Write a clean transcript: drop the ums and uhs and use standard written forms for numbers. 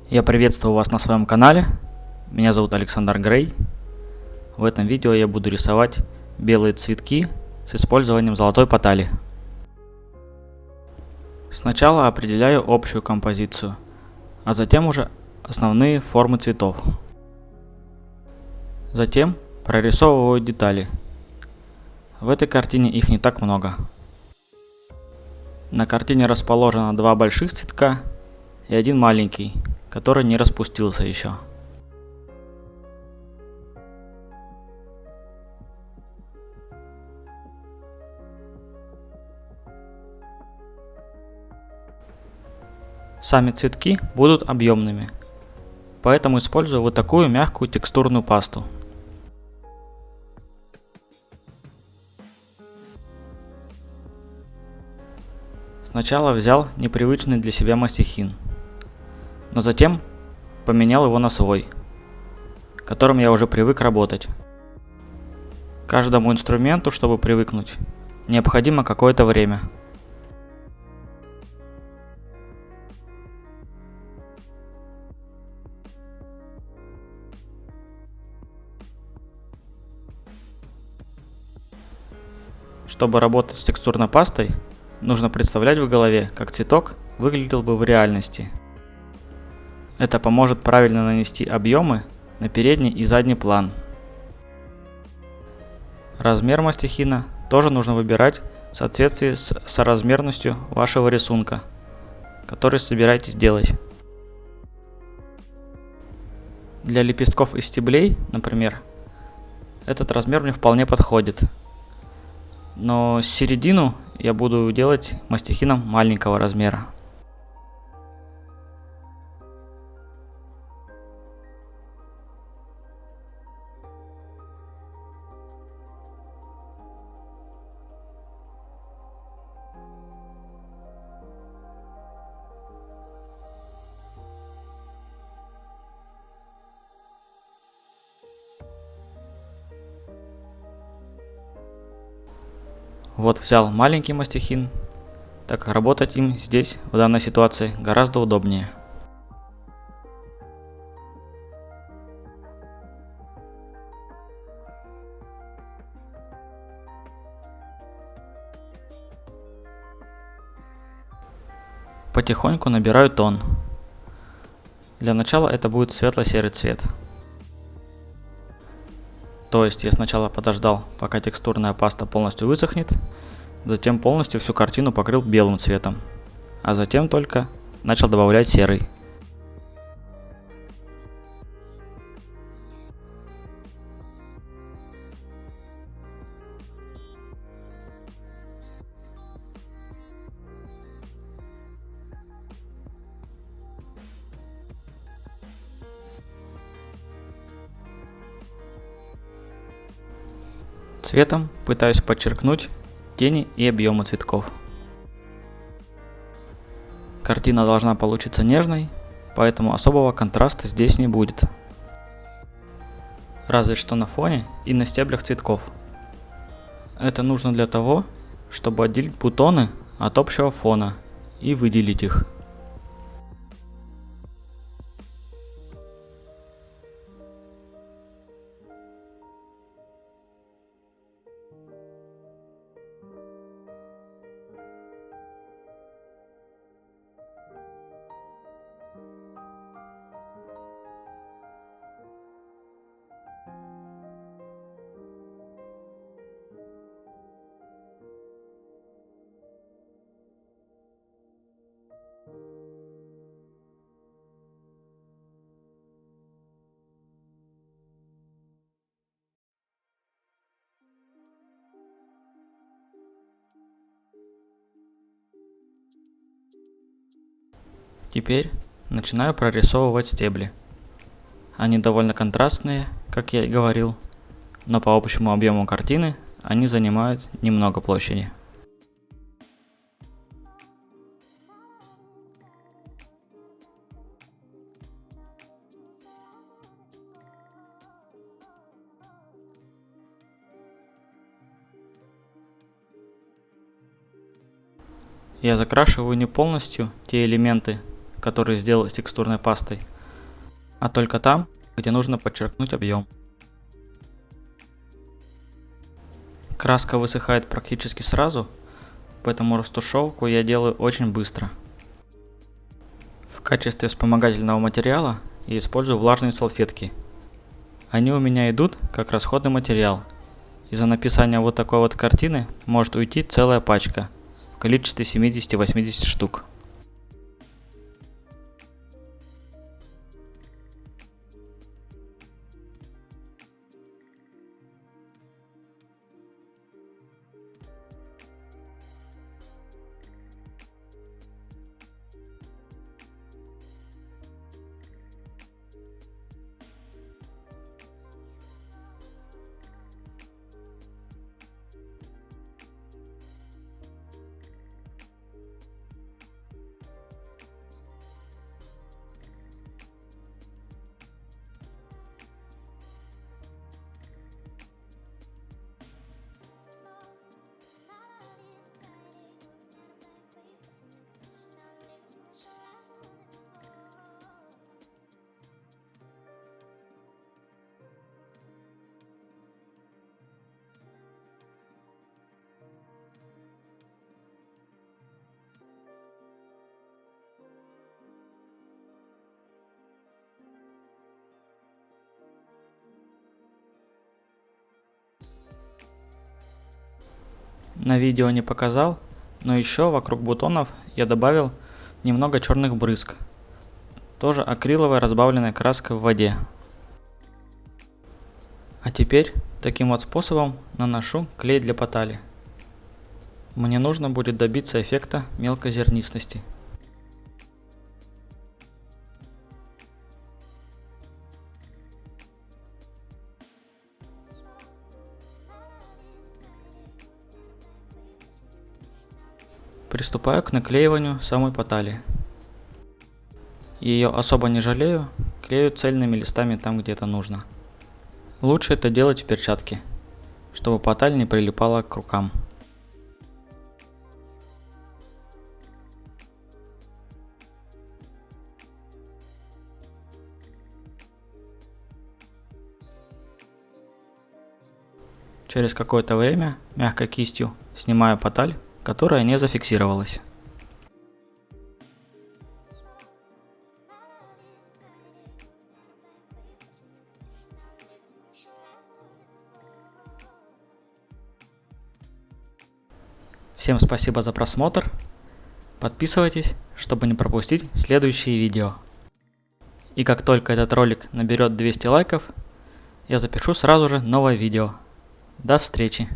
Я приветствую вас на своем канале. Меня зовут Александр Грей. В этом видео я буду рисовать белые цветки с использованием золотой потали. Сначала определяю общую композицию, а затем уже основные формы цветов. Затем прорисовываю детали. В этой картине их не так много. На картине расположено два больших цветка и один маленький, который не распустился еще. Сами цветки будут объемными, поэтому использую вот такую мягкую текстурную пасту. Сначала взял непривычный для себя мастихин, но затем поменял его на свой, которым я уже привык работать. Каждому инструменту, чтобы привыкнуть, необходимо какое-то время. Чтобы работать с текстурной пастой, нужно представлять в голове, как цветок выглядел бы в реальности. Это поможет правильно нанести объемы на передний и задний план. Размер мастихина тоже нужно выбирать в соответствии с соразмерностью вашего рисунка, который собираетесь делать. Для лепестков и стеблей, например, этот размер мне вполне подходит. Но середину я буду делать мастихином маленького размера. Вот взял маленький мастихин, так как работать им здесь, в данной ситуации, гораздо удобнее. Потихоньку набираю тон. Для начала это будет светло-серый цвет. То есть я сначала подождал, пока текстурная паста полностью высохнет, затем полностью всю картину покрыл белым цветом, а затем только начал добавлять серый. Цветом пытаюсь подчеркнуть тени и объемы цветков. Картина должна получиться нежной, поэтому особого контраста здесь не будет. Разве что на фоне и на стеблях цветков. Это нужно для того, чтобы отделить бутоны от общего фона и выделить их. Теперь начинаю прорисовывать стебли. Они довольно контрастные, как я и говорил, но по общему объему картины они занимают немного площади. Я закрашиваю не полностью те элементы, которые сделал с текстурной пастой, а только там, где нужно подчеркнуть объем. Краска высыхает практически сразу, поэтому растушевку я делаю очень быстро. В качестве вспомогательного материала я использую влажные салфетки. Они у меня идут как расходный материал. И за написание вот такой вот картины может уйти целая пачка в количестве 70-80 штук. На видео не показал, но еще вокруг бутонов я добавил немного черных брызг. Тоже акриловая разбавленная краска в воде. А теперь таким вот способом наношу клей для потали. Мне нужно будет добиться эффекта мелкозернистости. Приступаю к наклеиванию самой потали. Ее особо не жалею, клею цельными листами там, где это нужно. Лучше это делать в перчатке, чтобы поталь не прилипала к рукам. Через какое-то время мягкой кистью снимаю поталь, которая не зафиксировалась. Всем спасибо за просмотр. Подписывайтесь, чтобы не пропустить следующие видео. И как только этот ролик наберет 200 лайков, я запишу сразу же новое видео. До встречи!